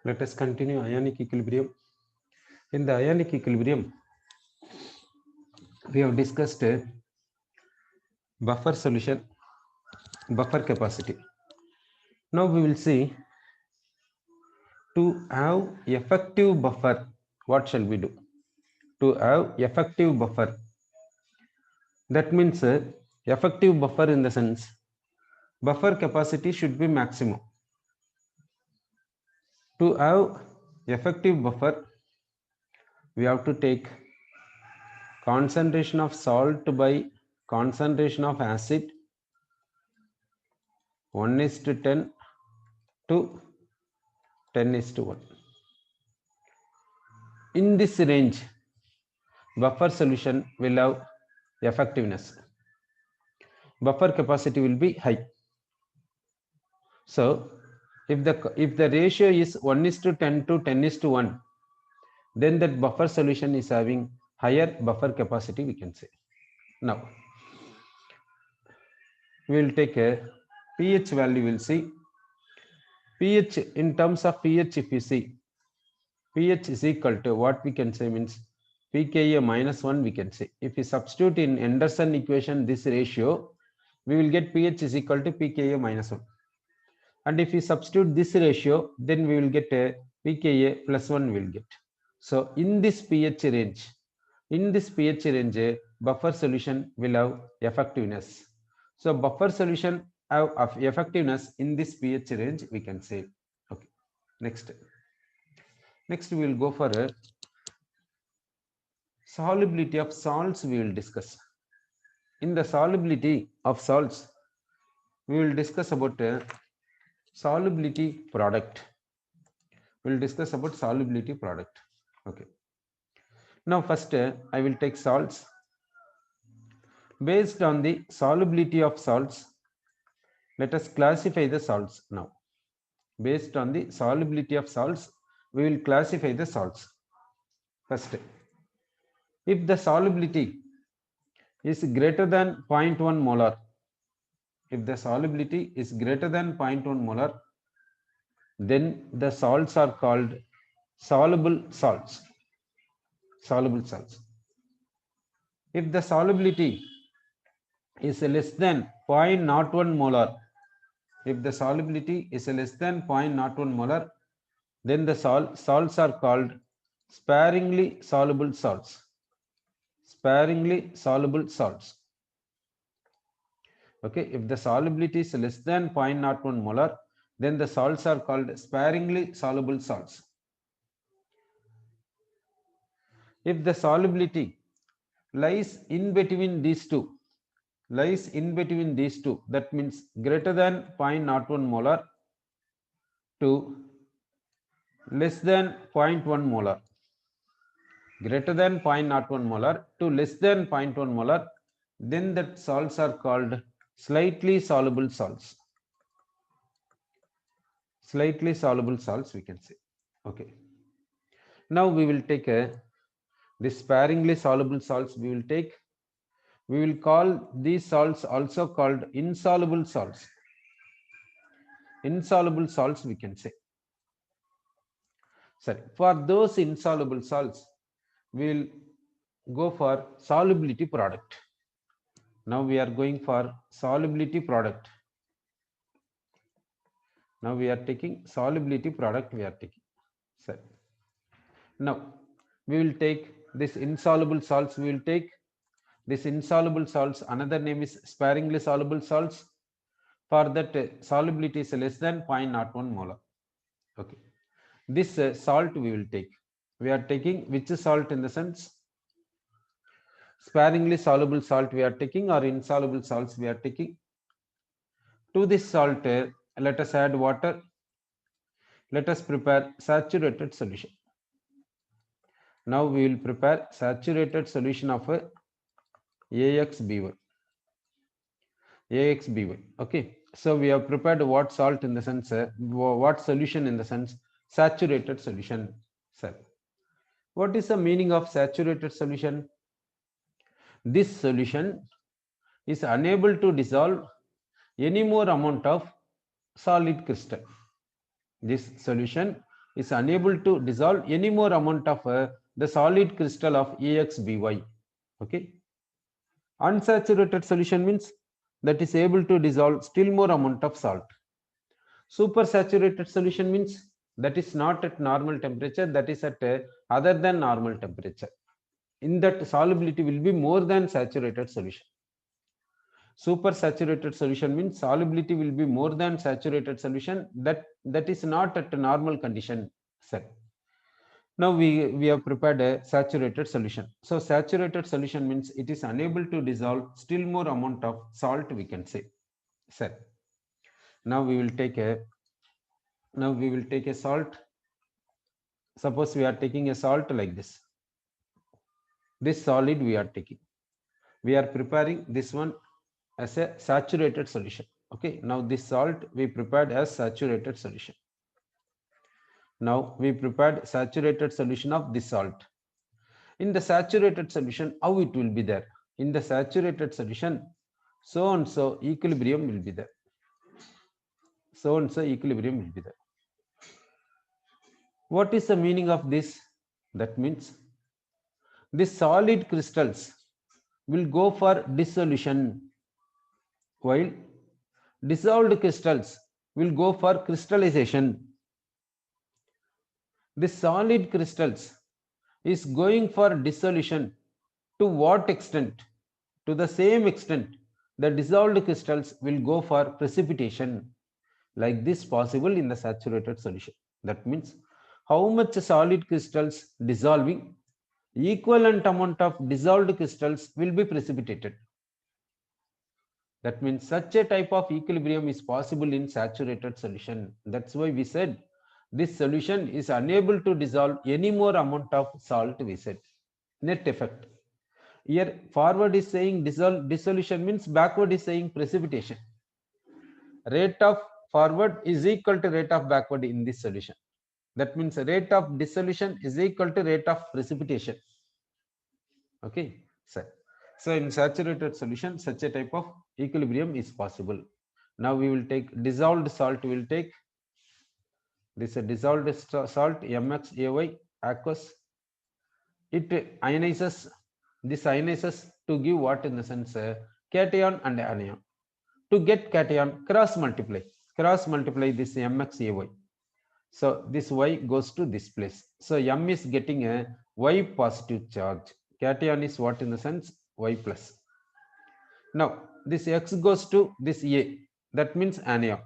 Let us continue ionic equilibrium. In the ionic equilibrium, we have discussed buffer solution, buffer capacity. Now we will see to have effective buffer, what shall we do? To have effective buffer, that means effective buffer in the sense buffer capacity should be maximum. To have effective buffer, we have to take concentration of salt by concentration of acid 1:10 to 10:1. In this range, buffer solution will have effectiveness. Buffer capacity will be high. So, if the ratio is 1:10 to 10:1, then that buffer solution is having higher buffer capacity, we can say. Now, we will take a pH value, we will see. pH, in terms of pH, if you see, pH is equal to what we can say means pKa minus 1, we can say. If we substitute in Anderson equation this ratio, we will get pH is equal to pKa minus 1. And if we substitute this ratio, then we will get a pKa plus 1 we will get. So in this pH range, buffer solution will have effectiveness. So buffer solution have of effectiveness in this pH range, we can say. Okay. Next we will go for a solubility of salts, we will discuss. In the solubility of salts, we will discuss about solubility product. We will discuss about solubility product. Okay. Now first I will take salts. Based on the solubility of salts, let us classify the salts now. Based on the solubility of salts, we will classify the salts. First, if the solubility is greater than 0.1 molar, if the solubility is greater than 0.1 molar, then the salts are called soluble salts. Soluble salts. If the solubility is less than 0.01 molar, if the solubility is less than 0.01 molar, then the salts are called sparingly soluble salts. Sparingly soluble salts. Okay, if the solubility is less than 0.01 molar, then the salts are called sparingly soluble salts. If the solubility lies in between these two, that means greater than 0.01 molar to less than 0.1 molar, greater than 0.01 molar to less than 0.1 molar, then that salts are called slightly soluble salts. Slightly soluble salts, we can say. Okay. Now we will take this sparingly soluble salts. We will call these salts also called insoluble salts. Insoluble salts, we can say. Sorry, for those insoluble salts, we will go for solubility product. Now we are going for solubility product. Now we are taking solubility product, we are taking. Sorry. Now we will take this insoluble salts, we will take this insoluble salts, another name is sparingly soluble salts. For that solubility is less than 0.01 molar. Okay. This salt we will take. We are taking which salt in the sense? Sparingly soluble salt we are taking or insoluble salts we are taking. To this salt, let us add water. Let us prepare saturated solution. Now we will prepare saturated solution of AXB1. AXB1. Okay. So we have prepared what salt in the sense, what solution in the sense, saturated solution. Sir, what is the meaning of saturated solution? This solution is unable to dissolve any more amount of solid crystal. This solution is unable to dissolve any more amount of the solid crystal of AXBY. Okay. Unsaturated solution means that is able to dissolve still more amount of salt. Supersaturated solution means that is not at normal temperature, that is at other than normal temperature. In that solubility will be more than saturated solution. Supersaturated solution means solubility will be more than saturated solution, that is not at a normal condition set. Now we have prepared a saturated solution. So saturated solution means it is unable to dissolve still more amount of salt, we can say. Sir, now we will take a salt. Suppose we are taking a salt like this. This solid we are taking. We are preparing this one as a saturated solution. Okay, now this salt we prepared as saturated solution. Now we prepared saturated solution of this salt. In the saturated solution, how it will be there? In the saturated solution, so and so equilibrium will be there. So and so equilibrium will be there. What is the meaning of this? That means these solid crystals will go for dissolution, while dissolved crystals will go for crystallization. The solid crystals is going for dissolution to what extent? To the same extent the dissolved crystals will go for precipitation. Like this possible in the saturated solution. That means how much solid crystals dissolving, equivalent amount of dissolved crystals will be precipitated. That means such a type of equilibrium is possible in saturated solution. That's why we said this solution is unable to dissolve any more amount of salt, we said. Net effect. Here forward is saying dissolution means backward is saying precipitation. Rate of forward is equal to rate of backward in this solution. That means rate of dissolution is equal to rate of precipitation. Okay, so in saturated solution such a type of equilibrium is possible. Now we will take dissolved salt. We will take this dissolved salt MxAy aqueous. It ionizes. This ionizes to give what in the sense cation and anion. To get cation, cross multiply this MxAy. So this Y goes to this place. So M is getting a Y positive charge. Cation is what in the sense Y plus. Now this X goes to this A. That means anion.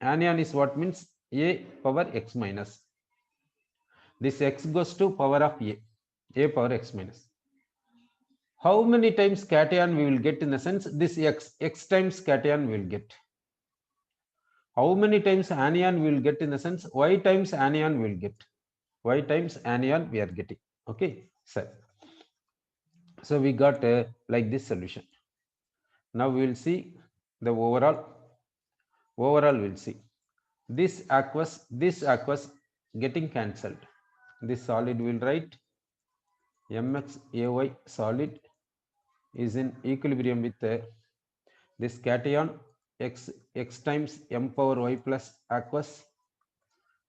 Anion is what means A power X minus. This X goes to power of A power X minus. How many times cation we will get in the sense this X times cation we will get. How many times anion we will get in the sense Y times anion we will get. Y times anion we are getting. Okay, so we got like this solution. Now we will see the overall we'll see this aqueous getting cancelled. This solid will write MxAy solid is in equilibrium with this cation x times M power Y plus aqueous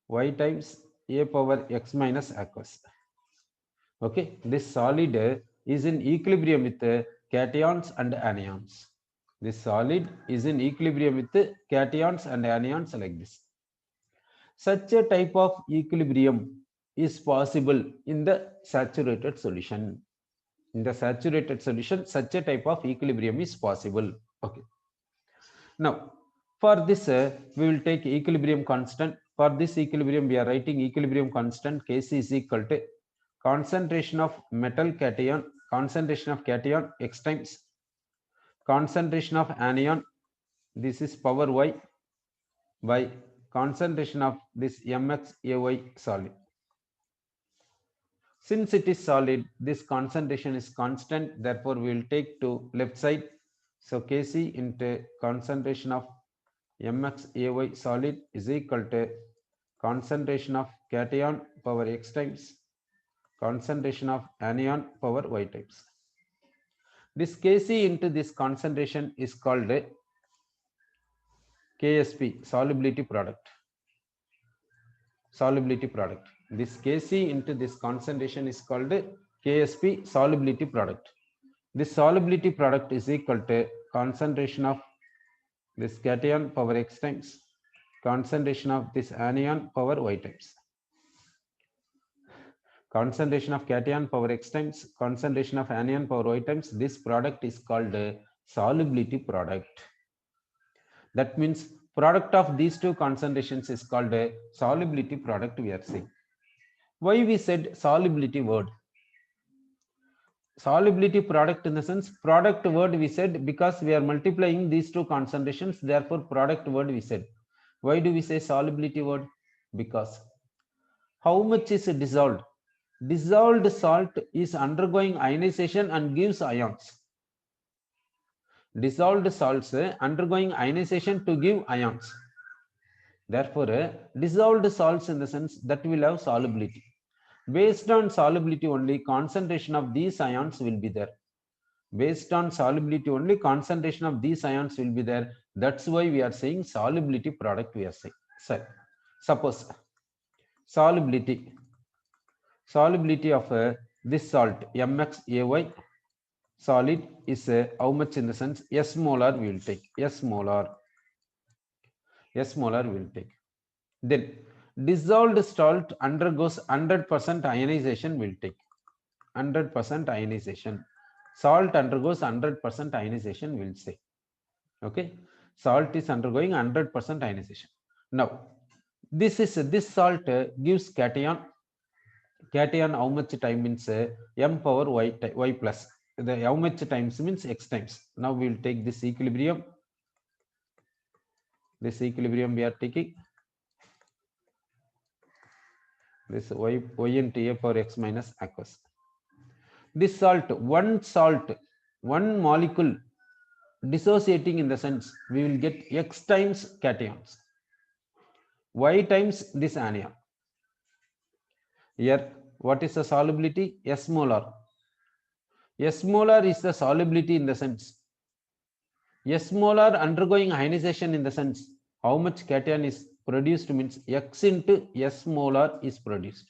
Y times A power X minus aqueous. Okay, this solid is in equilibrium with cations and anions. This solid is in equilibrium with cations and anions like this. Such a type of equilibrium is possible in the saturated solution. In the saturated solution, such a type of equilibrium is possible. Okay. Now, for this, we will take equilibrium constant. For this equilibrium, we are writing equilibrium constant Kc is equal to concentration of metal cation, concentration of cation X times concentration of anion, this is power Y, by concentration of this MxAy solid. Since it is solid, this concentration is constant, therefore we will take to left side. So Kc into concentration of MxAy solid is equal to concentration of cation power X times concentration of anion power Y times. This Kc into this concentration is called a KSP, solubility product. solubility product. This Kc into this concentration is called Ksp solubility product. This solubility product is equal to concentration of this cation power x times concentration of this anion power y times. Concentration of cation power x times concentration of anion power y times. This product is called a solubility product. That means product of these two concentrations is called a solubility product we are saying. Why we said solubility word? Solubility product in the sense product word we said because we are multiplying these two concentrations, therefore product word we said. Why do we say solubility word? Because how much is dissolved? Dissolved salt is undergoing ionization and gives ions. Dissolved salts undergoing ionization to give ions. Therefore, dissolved salts in the sense that will have solubility. Based on solubility only, concentration of these ions will be there. Based on solubility only, concentration of these ions will be there. That's why we are saying solubility product we are saying. So, suppose solubility of this salt MxAy solid is how much in the sense S molar we will take. S molar we will take. Then dissolved salt undergoes 100% ionization will take. 100% ionization. Salt undergoes 100% ionization will say. Okay. Salt is undergoing 100% ionization. Now, this salt gives cation. Cation how much time means m power y plus. The how much times means x times. Now we will take this equilibrium. This equilibrium we are taking. This y into a power x minus aqueous. This salt, one molecule dissociating in the sense we will get x times cations, y times this anion. Here, what is the solubility? S molar. S molar is the solubility in the sense. S molar undergoing ionization in the sense how much cation is produced means x into S molar is produced.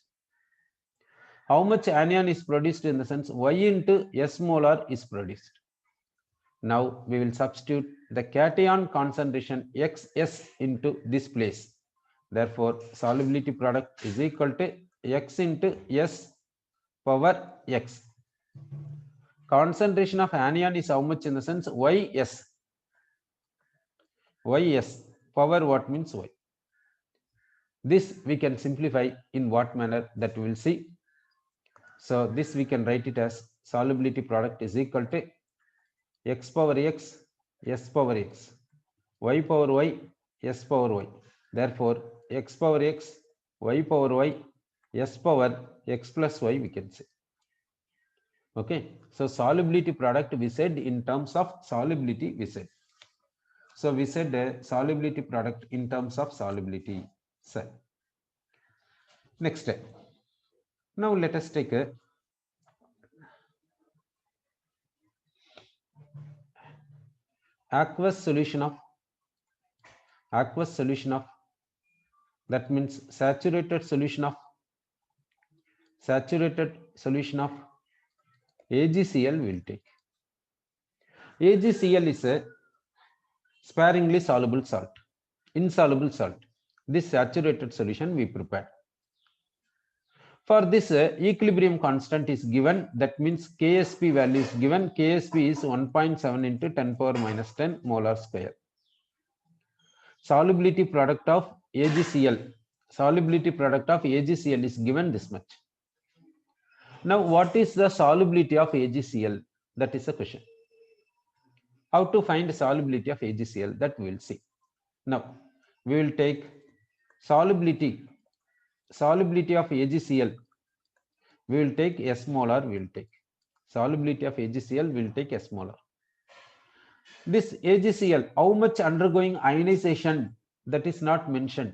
How much anion is produced in the sense y into S molar is produced. Now we will substitute the cation concentration xs into this place. Therefore, solubility product is equal to x into S power x. Concentration of anion is how much in the sense ys. Ys power what means y. This we can simplify in what manner that we will see. So this we can write it as solubility product is equal to x power x, s power x, y power y, s power y. Therefore, x power x, y power y, s power x plus y we can say. Okay. So solubility product we said in terms of solubility we said. So we said solubility product in terms of solubility. So next step. Now let us take a aqueous solution of that means saturated solution of AgCl will take. AgCl is a sparingly soluble salt, insoluble salt. This saturated solution we prepare. For this equilibrium constant is given, that means Ksp value is given. Ksp is 1.7 into 10 power minus 10 molar square. Solubility product of AgCl is given this much. Now what is the solubility of AgCl? That is the question. How to find solubility of AgCl, that we will see. Now we will take solubility of AgCl. We will take S molar, we will take solubility of AgCl, we will take S molar. This AgCl, how much undergoing ionization, that is not mentioned.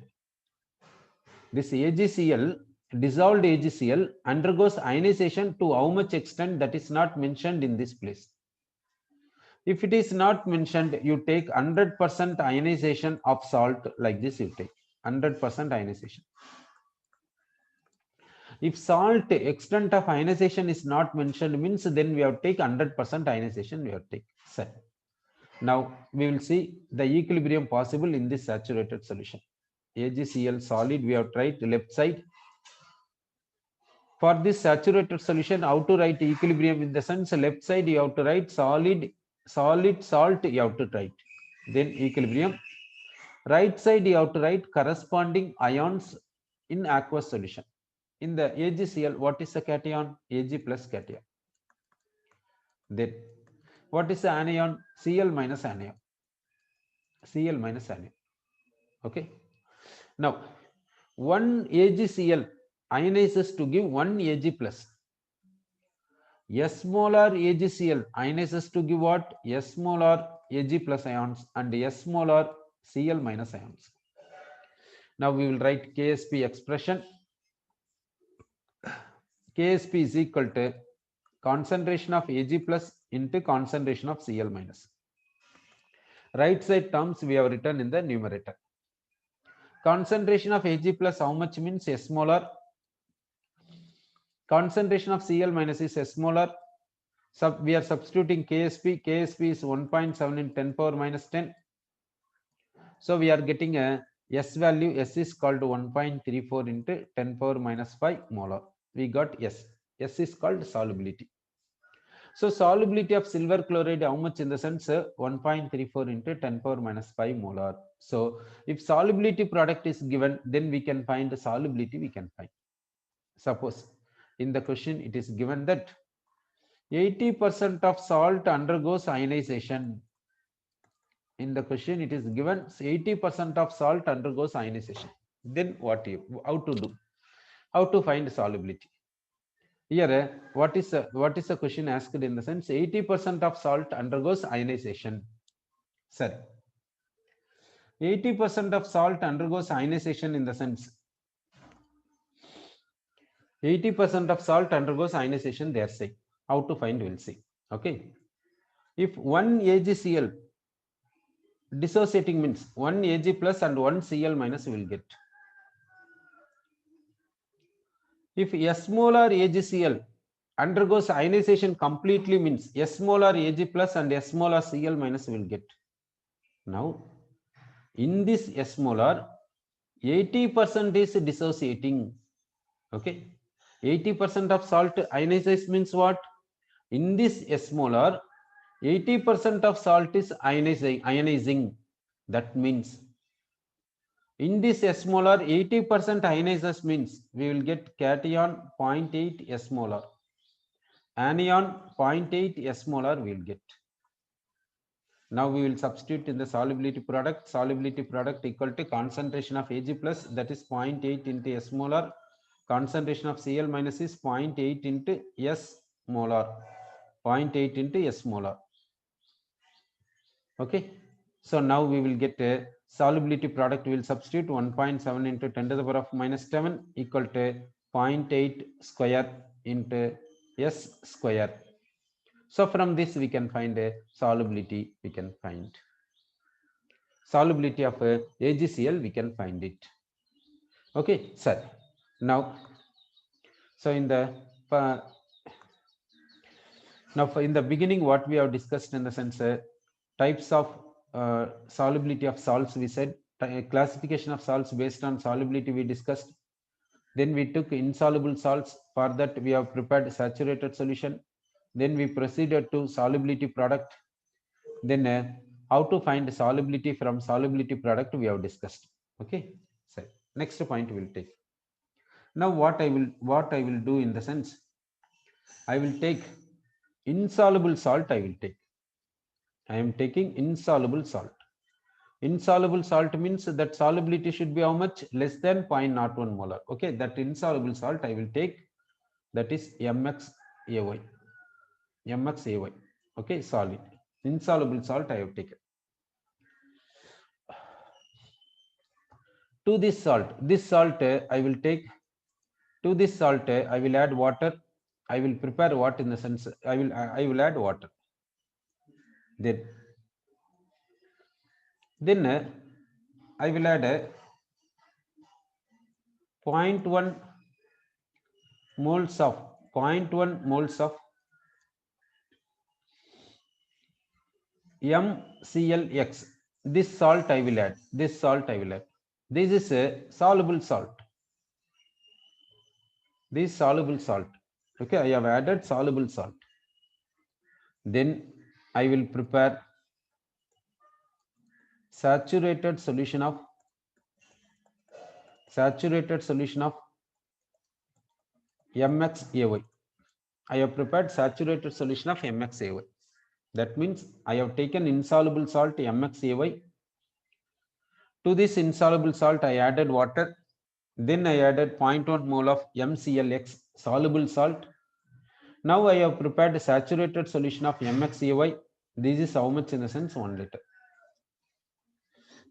This AgCl, dissolved AgCl undergoes ionization to how much extent, that is not mentioned in this place. If it is not mentioned, you take 100% ionization of salt, like this you take 100% ionization. If salt extent of ionization is not mentioned means then we have to take 100% ionization we have to take. Set. Now we will see the equilibrium possible in this saturated solution. AgCl solid we have tried left side. For this saturated solution, how to write equilibrium in the sense left side you have to write solid salt you have to write. Then equilibrium. Right side you have to write corresponding ions in aqueous solution. In the AgCl, what is the cation? Ag plus cation. Then what is the anion? Cl minus anion. Cl minus anion. Okay. Now, one AgCl ionizes to give one Ag plus. S molar AgCl ionizes to give what? S molar Ag plus ions and S molar Cl minus ions. Now we will write Ksp expression. Ksp is equal to concentration of Ag plus into concentration of Cl minus. Right side terms we have written in the numerator. Concentration of Ag plus how much means S molar. Concentration of Cl minus is S molar. We are substituting Ksp. Ksp is 1.7 in 10 power minus 10. So we are getting a S value. S is called 1.34 into 10 power minus 5 molar. We got S. S is called solubility. So solubility of silver chloride, how much in the sense 1.34 into 10 power minus 5 molar. So if solubility product is given, then we can find the solubility we can find. Suppose in the question it is given that 80% of salt undergoes ionization. In the question it is given 80% of salt undergoes ionization. Then how to do? How to find solubility? Here, what is the question asked in the sense 80% of salt undergoes ionization. Sir, 80% of salt undergoes ionization in the sense 80% of salt undergoes ionization. They are saying how to find. We'll see. Okay, if one AgCl dissociating means one Ag plus and one Cl minus will get. If S molar AgCl undergoes ionization completely means S molar Ag plus and S molar Cl minus will get. Now, in this S molar, 80% is dissociating. Okay, 80% of salt ionizes means what? In this S molar, 80% of salt is ionizing. That means in this S molar, 80% ionizes means we will get cation 0.8 S molar. Anion 0.8 S molar we will get. Now we will substitute in the solubility product. Solubility product equal to concentration of Ag plus, that is 0.8 into S molar. Concentration of Cl minus is 0.8 into S molar. 0.8 into S molar. Okay. So now we will get a solubility product. We will substitute 1.7 into 10 to the power of minus 7 equal to 0.8 square into S square. So from this we can find a solubility. We can find solubility of AgCl. We can find it. Okay, sir. Now, so in the in the beginning, what we have discussed in the sense types of solubility of salts. We said classification of salts based on solubility. We discussed. Then we took insoluble salts. For that, we have prepared saturated solution. Then we proceeded to solubility product. Then how to find solubility from solubility product we have discussed. Okay. So next point we will take. Now what I will do in the sense, I will take insoluble salt. I will take. I am taking insoluble salt. Insoluble salt means that solubility should be how much? Less than 0.01 molar. Okay, that insoluble salt I will take. That is MxAy. MxAy. Okay, solid. Insoluble salt I have taken. To this salt I will take. To this salt I will add water. I will prepare what in the sense I will add water. Then I will add a 0.1 moles of 0.1 moles of MClX. This salt I will add. This salt I will add. This is a soluble salt. This soluble salt. Okay, I have added soluble salt. Then I will prepare saturated solution of MXAY. I have prepared saturated solution of MXAY. That means I have taken insoluble salt MXAY. To this insoluble salt, I added water. Then I added 0.1 mole of MClX soluble salt. Now I have prepared a saturated solution of MXAY. This is how much in the sense 1 liter.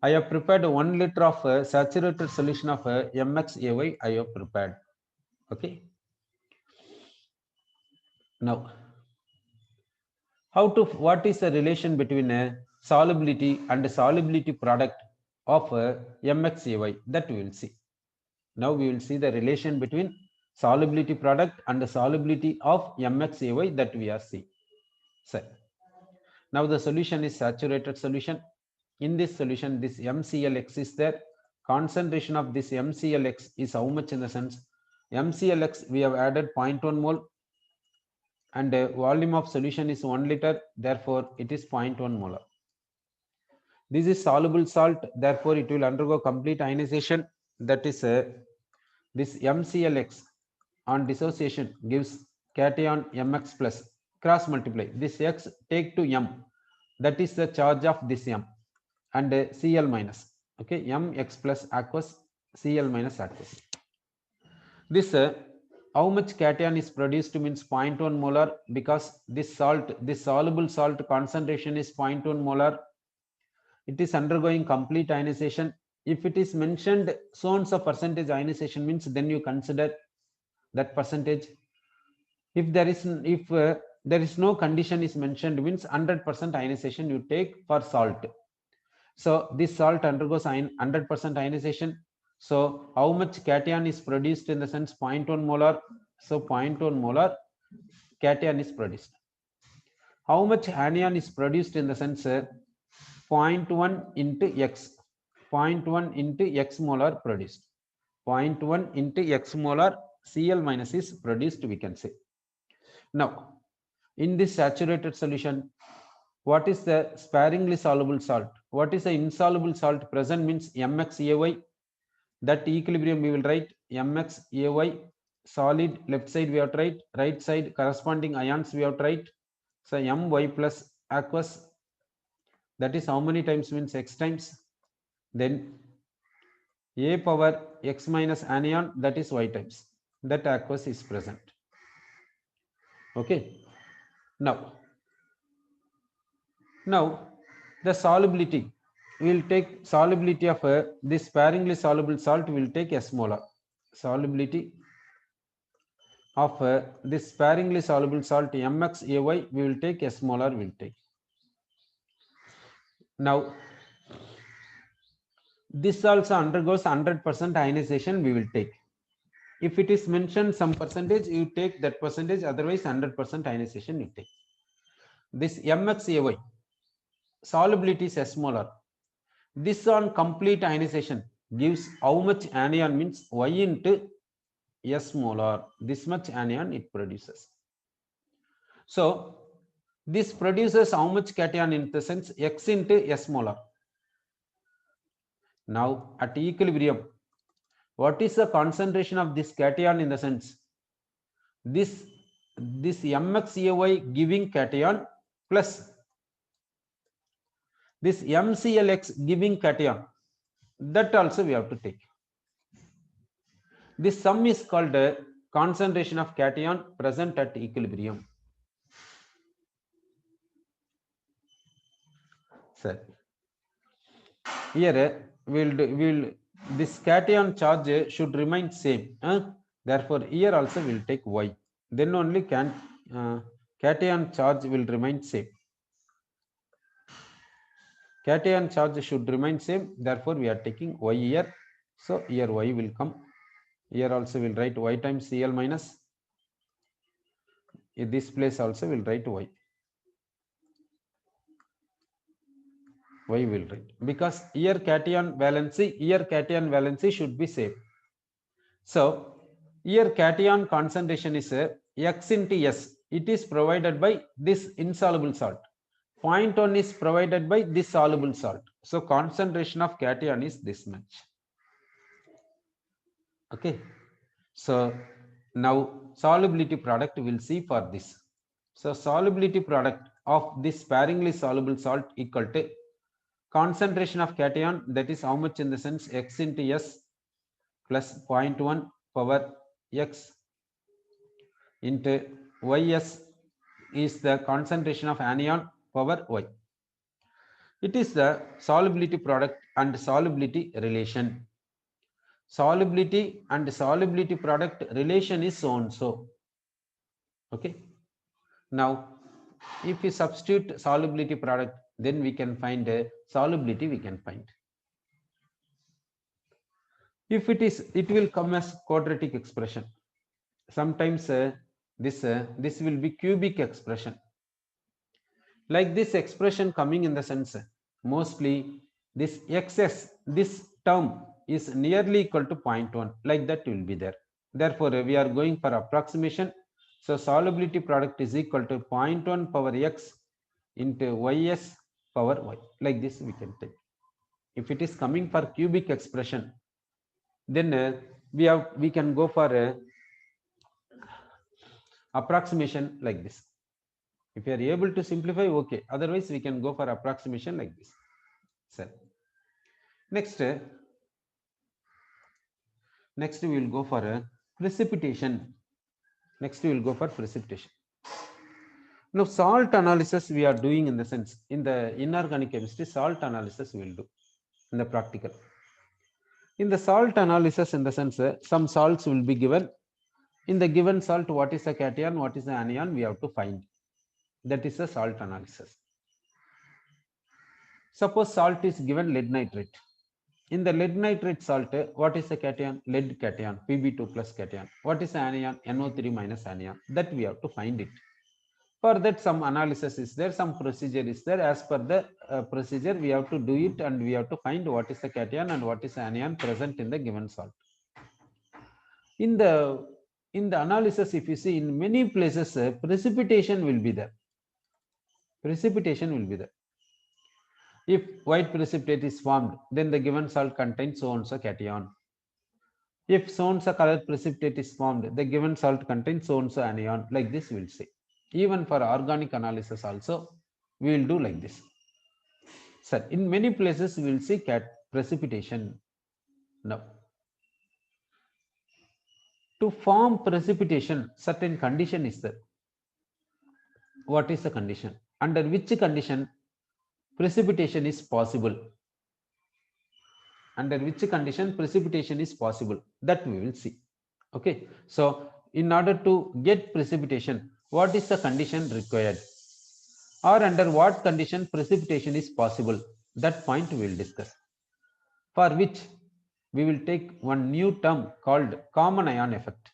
I have prepared 1 liter of saturated solution of MXAY. I have prepared. Okay. Now, what is the relation between a solubility and a solubility product of MXAY? That we will see. Now we will see the relation between solubility product and the solubility of MXAY that we are seeing. So, now the solution is saturated solution. In this solution, this MClX is there. Concentration of this MClX is how much in the sense? MClX we have added 0.1 mole and volume of solution is 1 liter. Therefore, it is 0.1 molar. This is soluble salt. Therefore, it will undergo complete ionization. That is this MClX on dissociation gives cation Mx plus cross multiply. This X take to M. That is the charge of this M and Cl minus. Okay, Mx plus aqueous, Cl minus aqueous. This how much cation is produced means 0.1 molar because this salt, this soluble salt concentration is 0.1 molar. It is undergoing complete ionization. If it is mentioned so and so percentage ionization means then you consider that percentage. If there is no condition is mentioned means 100% ionization you take for salt. So this salt undergoes 100% ionization. So how much cation is produced in the sense 0.1 molar? So 0.1 molar cation is produced. How much anion is produced in the sense 0.1 into X. 0.1 into X molar produced. 0.1 into X molar Cl minus is produced, we can say. Now, in this saturated solution, what is the sparingly soluble salt? What is the insoluble salt present means MXAY. That equilibrium we will write MXAY solid, left side we have to write, right side corresponding ions we have to write. So My plus aqueous, that is how many times means X times. Then A power X minus anion, that is Y times. That aqueous is present. Okay. Now the solubility, we will take solubility of this sparingly soluble salt, we will take S molar. Solubility of this sparingly soluble salt MXAY, we will take S molar, we will take. Now this also undergoes 100% ionization, we will take. If it is mentioned some percentage, you take that percentage, otherwise 100% ionization you take. This MXAY solubility is S molar. This on complete ionization gives how much anion means Y into S molar. This much anion it produces. So this produces how much cation in the sense X into S molar. Now at equilibrium, what is the concentration of this cation in the sense? This MXAY giving cation plus this MClX giving cation, that also we have to take. This sum is called concentration of cation present at equilibrium. Sir, here this cation charge should remain same. Therefore, here also we will take Y. Then only cation charge will remain same. Cation charge should remain same. Therefore, we are taking Y here. So here Y will come. Here also we will write Y times Cl minus. In this place also we'll write Y. Y will write, because here cation valency should be same. So here cation concentration is X into S. It is provided by this insoluble salt. 0.1 is provided by this soluble salt. So concentration of cation is this much. Okay. So now solubility product we'll see for this. So solubility product of this sparingly soluble salt equal to concentration of cation, that is how much in the sense X into S plus 0.1 power X into Ys is the concentration of anion power Y. It is the solubility product and solubility relation. Solubility and solubility product relation is so and so. Okay. Now, if we substitute solubility product, then we can find solubility we can find. If it is, it will come as quadratic expression. Sometimes this will be cubic expression. Like this expression coming in the sense, mostly this XS, this term is nearly equal to 0.1, like that will be there. Therefore, we are going for approximation. So solubility product is equal to 0.1 power X into Ys power Y. Like this we can take. If it is coming for cubic expression, then we can go for a approximation like this. If you are able to simplify, okay. Otherwise, we can go for approximation like this. So, next we will go for a precipitation. Next, we will go for precipitation. Now, salt analysis we are doing in the sense, in the inorganic chemistry, salt analysis we will do in the practical. In the salt analysis, in the sense, some salts will be given. In the given salt, what is the cation, what is the anion, we have to find. That is the salt analysis. Suppose salt is given lead nitrate. In the lead nitrate salt, what is the cation? Lead cation, Pb2 plus cation. What is the anion? NO3 minus anion. That we have to find it. For that, some analysis is there, some procedure is there. As per the procedure, we have to do it, and we have to find what is the cation and what is the anion present in the given salt. In the analysis, if you see, in many places, precipitation will be there. Precipitation will be there. If white precipitate is formed, then the given salt contains so and so cation. If so and so color precipitate is formed, the given salt contains so and so anion. Like this, we will say. Even for organic analysis, also we will do like this. So in many places, we will see precipitation. Now, to form precipitation, certain condition is there. What is the condition? Under which condition precipitation is possible? Under which condition precipitation is possible? That we will see. Okay. So, in order to get precipitation, what is the condition required? Or under what condition precipitation is possible? That point we will discuss. For which we will take one new term called common ion effect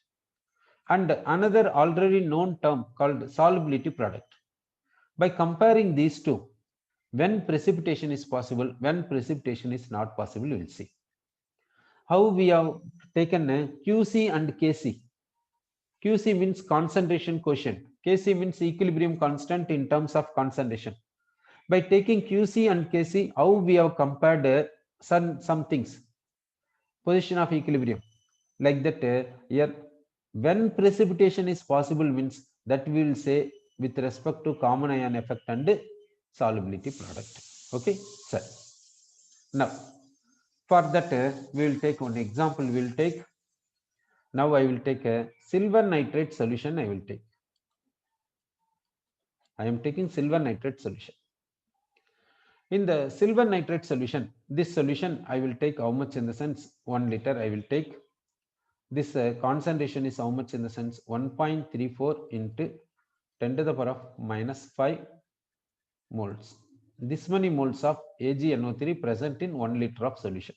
and another already known term called solubility product. By comparing these two, when precipitation is possible, when precipitation is not possible, we will see. How we have taken QC and KC. QC means concentration quotient. Kc means equilibrium constant in terms of concentration. By taking QC and Kc, how we have compared some things. Position of equilibrium. Like that here, when precipitation is possible means that we will say with respect to common ion effect and solubility product. Okay, sir. Now, for that we will take one example. We will take, now I will take a silver nitrate solution. I will take. I am taking silver nitrate solution. In the silver nitrate solution, this solution I will take how much in the sense 1 liter I will take. This concentration is how much in the sense 1.34 into 10 to the power of minus 5 moles. This many moles of AgNO3 present in 1 liter of solution.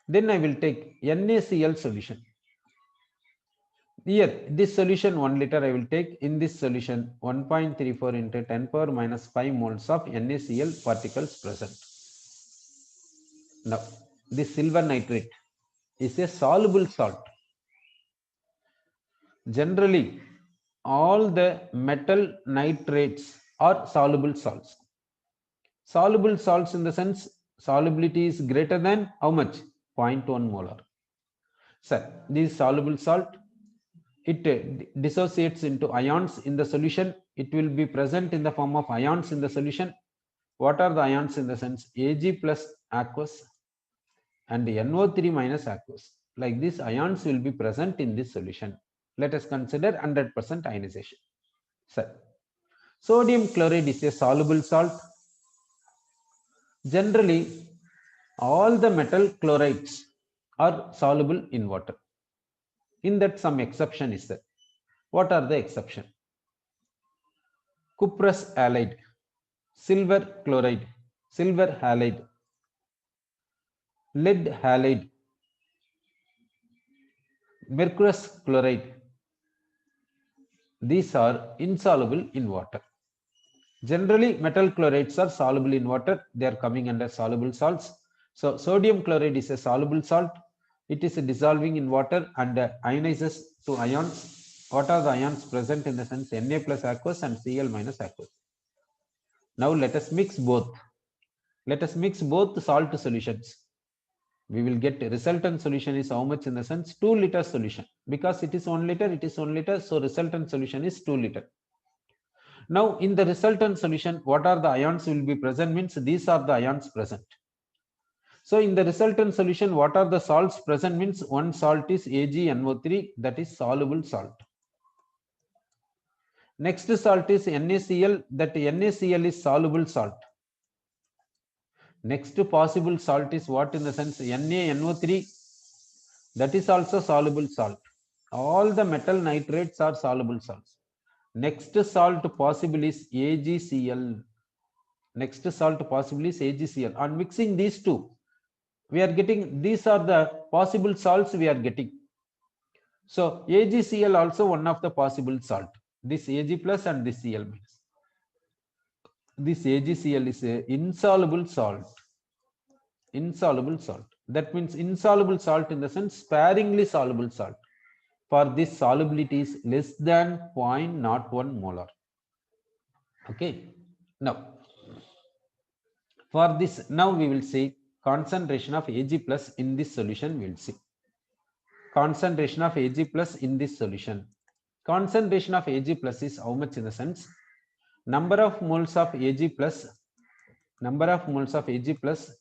Then I will take NaCl solution. Here, this solution 1 liter I will take. In this solution, 1.34 into 10 power minus 5 moles of NaCl particles present. Now, this silver nitrate is a soluble salt. Generally, all the metal nitrates are soluble salts. Soluble salts in the sense solubility is greater than how much? 0.1 molar. So, this soluble salt, it dissociates into ions in the solution. It will be present in the form of ions in the solution. What are the ions in the sense? Ag plus aqueous and NO3 minus aqueous. Like this, ions will be present in this solution. Let us consider 100% ionization. So, sodium chloride is a soluble salt. Generally, all the metal chlorides are soluble in water. In that, some exception is there. What are the exception? Cuprous halide, silver chloride, silver halide, lead halide, mercurous chloride. These are insoluble in water. Generally, metal chlorides are soluble in water. They are coming under soluble salts. So, sodium chloride is a soluble salt. It is dissolving in water and ionizes to ions. What are the ions present in the sense? Na plus aqueous and Cl minus aqueous. Now, let us mix both. Let us mix both salt solutions. We will get resultant solution is how much in the sense 2 liter solution. Because it is 1 liter, it is 1 liter. So, resultant solution is 2 liter. Now, in the resultant solution, what are the ions will be present means these are the ions present. So, in the resultant solution, what are the salts present means one salt is AgNO3, that is soluble salt. Next salt is NaCl, that NaCl is soluble salt. Next possible salt is what in the sense NaNO3, that is also soluble salt. All the metal nitrates are soluble salts. Next salt possible is AgCl. Next salt possible is AgCl. On mixing these two, we are getting, these are the possible salts we are getting. So AgCl also one of the possible salt. This Ag plus and this Cl minus. This AgCl is a insoluble salt. Insoluble salt. That means insoluble salt in the sense sparingly soluble salt. For this solubility is less than 0.01 molar. Okay. Now, for this, now we will see concentration of Ag plus in this solution. We will see concentration of Ag plus in this solution. Concentration of Ag plus is how much in the sense number of moles of Ag plus, number of moles of Ag plus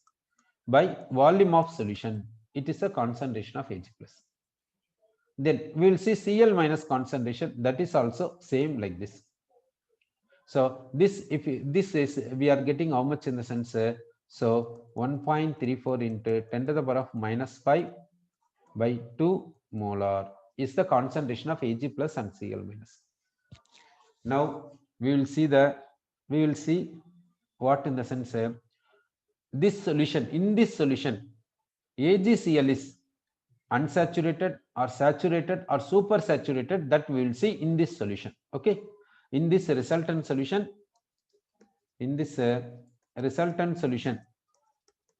by volume of solution. It is a concentration of Ag plus. Then we will see Cl minus concentration, that is also same like this. So this, if this is, we are getting how much in the sense, so 1.34 into 10 to the power of minus 5 by 2 molar is the concentration of Ag plus and Cl minus. Now we will see what in the sense, this solution, in this solution, AgCl is unsaturated or saturated or super saturated, that we will see in this solution. Okay, in this resultant solution,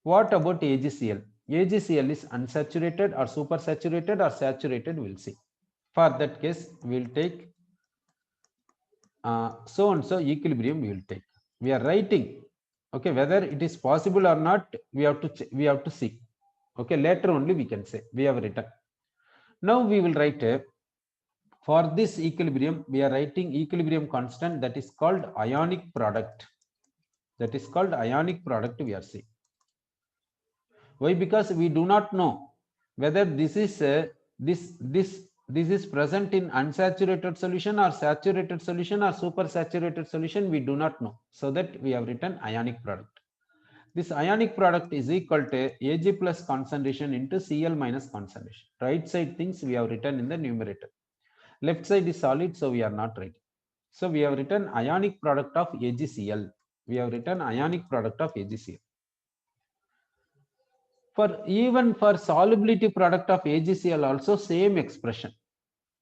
what about AgCl? AgCl is unsaturated or super saturated or saturated, we will see. For that case, we will take so and so equilibrium we will take. We are writing, okay, whether it is possible or not, we have to see. Okay, later only we can say we have written. Now we will write for this equilibrium, we are writing equilibrium constant, that is called ionic product. That is called ionic product we are seeing. Why? Because we do not know whether this is this is present in unsaturated solution or saturated solution or super saturated solution. We do not know. So that we have written ionic product. This ionic product is equal to Ag plus concentration into Cl minus concentration. Right side things we have written in the numerator. Left side is solid, so we are not writing. So we have written ionic product of AgCl. We have written ionic product of AgCl. For even for solubility product of AgCl also same expression.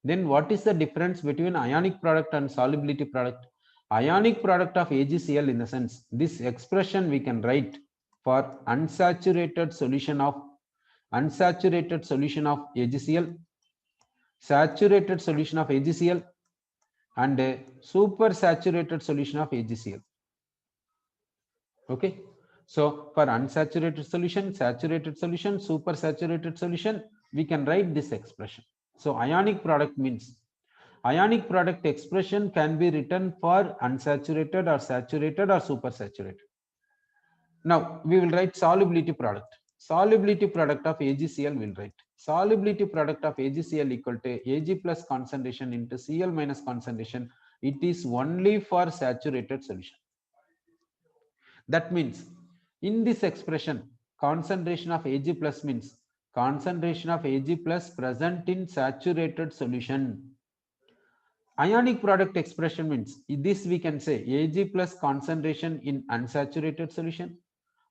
Then what is the difference between ionic product and solubility product? Ionic product of AgCl, in the sense, this expression we can write for unsaturated solution of AgCl, saturated solution of AgCl, and a super saturated solution of AgCl. Okay, so for unsaturated solution, saturated solution, super saturated solution, we can write this expression. So ionic product means, ionic product expression can be written for unsaturated or saturated or supersaturated. Now we will write solubility product. Solubility product of AgCl will write. Solubility product of AgCl equal to Ag plus concentration into Cl minus concentration. It is only for saturated solution. That means in this expression, concentration of Ag plus means concentration of Ag plus present in saturated solution. Ionic product expression means this we can say Ag plus concentration in unsaturated solution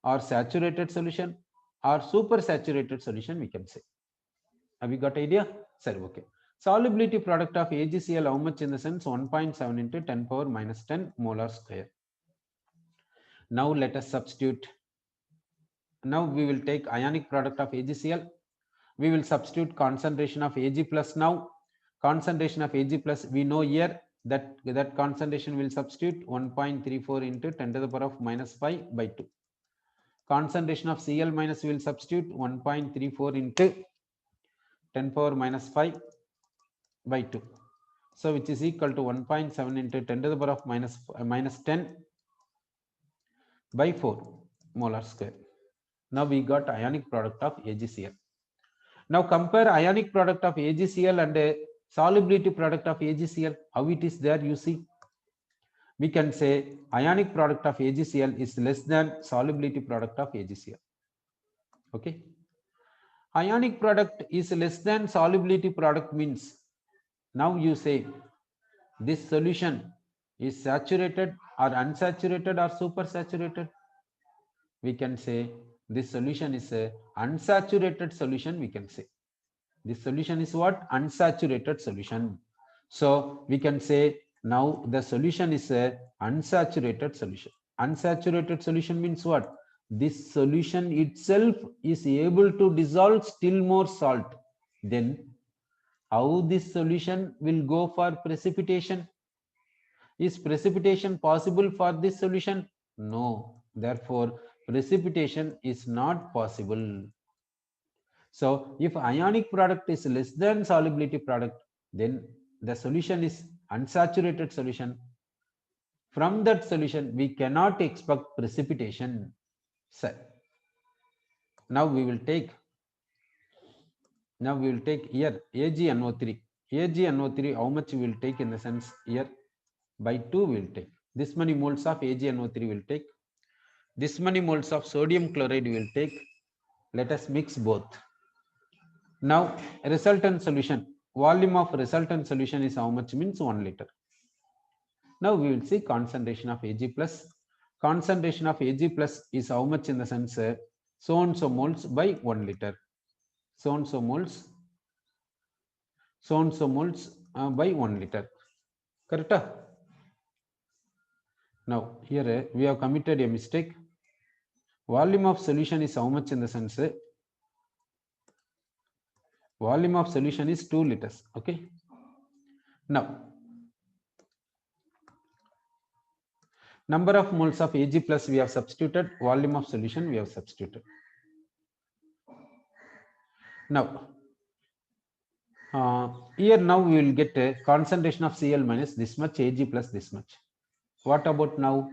or saturated solution or supersaturated solution, we can say. Have you got idea? Sorry, okay. Solubility product of AgCl, how much, in the sense 1.7 into 10 power minus 10 molar square. Now let us substitute. Now we will take ionic product of AgCl. We will substitute concentration of Ag plus. Now concentration of Ag plus, we know here that concentration will substitute 1.34 into 10 to the power of minus 5 by 2. Concentration of Cl minus will substitute 1.34 into 10 power minus 5 by 2. So which is equal to 1.7 into 10 to the power of minus 10 by 4 molar square. Now we got ionic product of AgCl. Now compare ionic product of AgCl and a solubility product of AgCl. How it is there, you see. We can say ionic product of AgCl is less than solubility product of AgCl. Okay. Ionic product is less than solubility product means, now you say this solution is saturated or unsaturated or supersaturated. We can say this solution is a unsaturated solution, we can say. This solution is what? Unsaturated solution. So we can say now the solution is a unsaturated solution. Unsaturated solution means what? This solution itself is able to dissolve still more salt. Then how this solution will go for precipitation? Is precipitation possible for this solution? No. Therefore, precipitation is not possible. So if ionic product is less than solubility product, then the solution is unsaturated solution. From that solution, we cannot expect precipitation. So now we will take here AgNO3. AgNO3, how much we will take, in the sense here by 2 we will take. This many moles of AgNO3 will take. This many moles of sodium chloride will take. Let us mix both. Now resultant solution, volume of resultant solution is how much, means 1 liter. Now we will see concentration of Ag plus. Concentration of Ag plus is how much, in the sense so and so moles by 1 liter. So and so moles by 1 liter. Correct? Now here we have committed a mistake. Volume of solution is how much, in the sense volume of solution is 2 liters. Okay. Now number of moles of Ag plus we have substituted, volume of solution we have substituted. Now here now we will get a concentration of Cl minus this much, Ag plus this much. What about now?